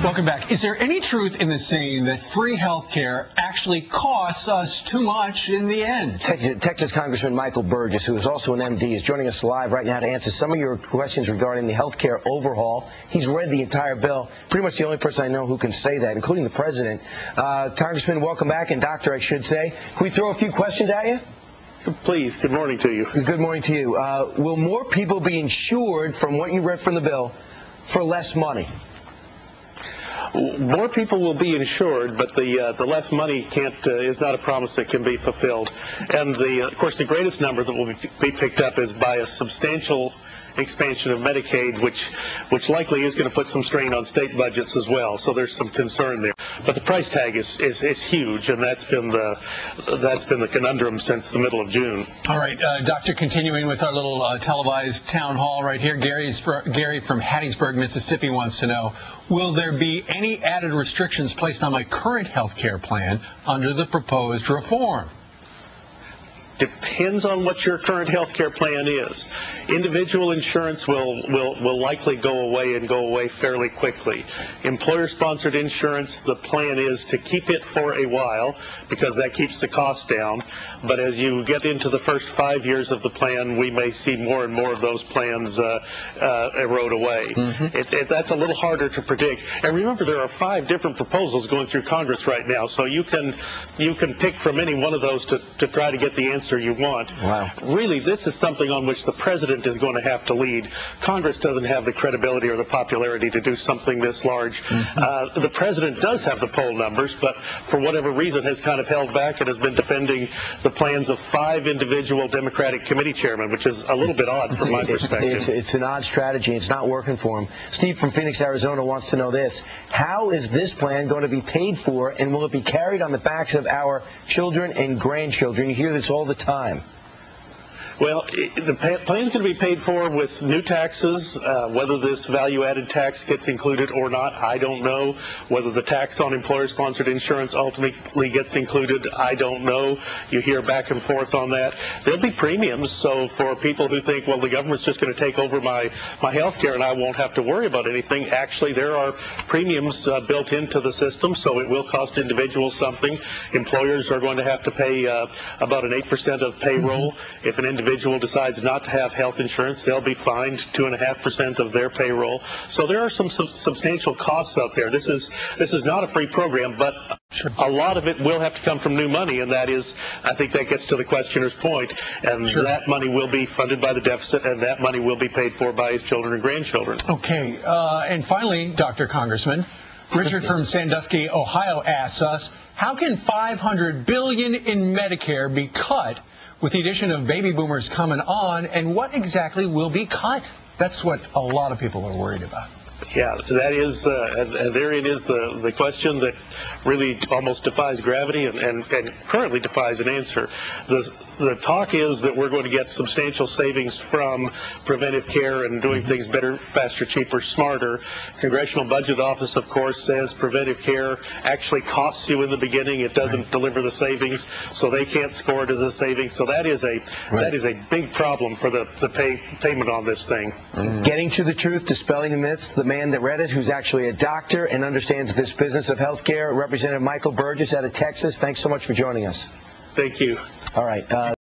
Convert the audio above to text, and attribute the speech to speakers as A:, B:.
A: Welcome back. Is there any truth in the saying that free health care actually costs us too much in the end?
B: Texas Congressman Michael Burgess, who is also an MD, is joining us live right now to answer some of your questions regarding the health care overhaul. He's read the entire bill. Pretty much the only person I know who can say that, including the president. Congressman, welcome back, and doctor, I should say. Can we throw a few questions at you?
C: Please. Good morning to you.
B: Good morning to you. Will more people be insured, from what you read from the bill, for less money?
C: More people will be insured, but the less money is not a promise that can be fulfilled. And of course, the greatest number that will be picked up is by a substantial expansion of Medicaid, which likely is going to put some strain on state budgets as well. So there's some concern there. But the price tag is huge, and that's been the conundrum since the middle of June.
A: All right, Doctor, continuing with our little televised town hall right here, Gary from Hattiesburg, Mississippi wants to know, will there be any added restrictions placed on my current health care plan under the proposed reform?
C: Depends on what your current health care plan is. Individual insurance will likely go away and go away fairly quickly. Employer-sponsored insurance, the plan is to keep it for a while because that keeps the cost down. But as you get into the first 5 years of the plan, we may see more and more of those plans erode away. Mm-hmm. That's a little harder to predict. And remember, there are 5 different proposals going through Congress right now, so you can pick from any one of those to try to get the answer you want.
B: Wow.
C: Really, this is something on which the president is going to have to lead. Congress doesn't have the credibility or the popularity to do something this large. Mm-hmm. The president does have the poll numbers, but for whatever reason has kind of held back and has been defending the plans of 5 individual Democratic committee chairmen, which is a little bit odd from my perspective.
B: It's an odd strategy. It's not working for him. Steve from Phoenix, Arizona wants to know this. How is this plan going to be paid for, and will it be carried on the backs of our children and grandchildren? You hear this all the time.
C: Well, the plan is going to be paid for with new taxes. Whether this value-added tax gets included or not, I don't know. Whether the tax on employer-sponsored insurance ultimately gets included, I don't know. You hear back and forth on that. There'll be premiums, so for people who think, well, the government's just going to take over my health care and I won't have to worry about anything, actually there are premiums built into the system, so it will cost individuals something. Employers are going to have to pay about an 8% of payroll. If an individual decides not to have health insurance, they'll be fined 2.5% of their payroll. So there are some substantial costs out there. This is not a free program, but a lot of it will have to come from new money, and that is, I think that gets to the questioner's point, and that money will be funded by the deficit, and that money will be paid for by his children and grandchildren.
A: Okay, and finally, Dr. Congressman, Richard from Sandusky, Ohio asks us, how can $500 billion in Medicare be cut with the addition of baby boomers coming on, and what exactly will be cut? That's what a lot of people are worried about.
C: Yeah, that is, and therein is the question that really almost defies gravity and currently defies an answer. The talk is that we're going to get substantial savings from preventive care and doing things better, faster, cheaper, smarter. Congressional Budget Office, of course, says preventive care actually costs you in the beginning. It doesn't deliver the savings, so they can't score it as a savings. So that is a big problem for the payment on this thing.
B: Getting to the truth, dispelling the myths, the man that read it, who's actually a doctor and understands this business of health care, Representative Michael Burgess out of Texas. Thanks so much for joining us.
C: Thank you.
B: All right.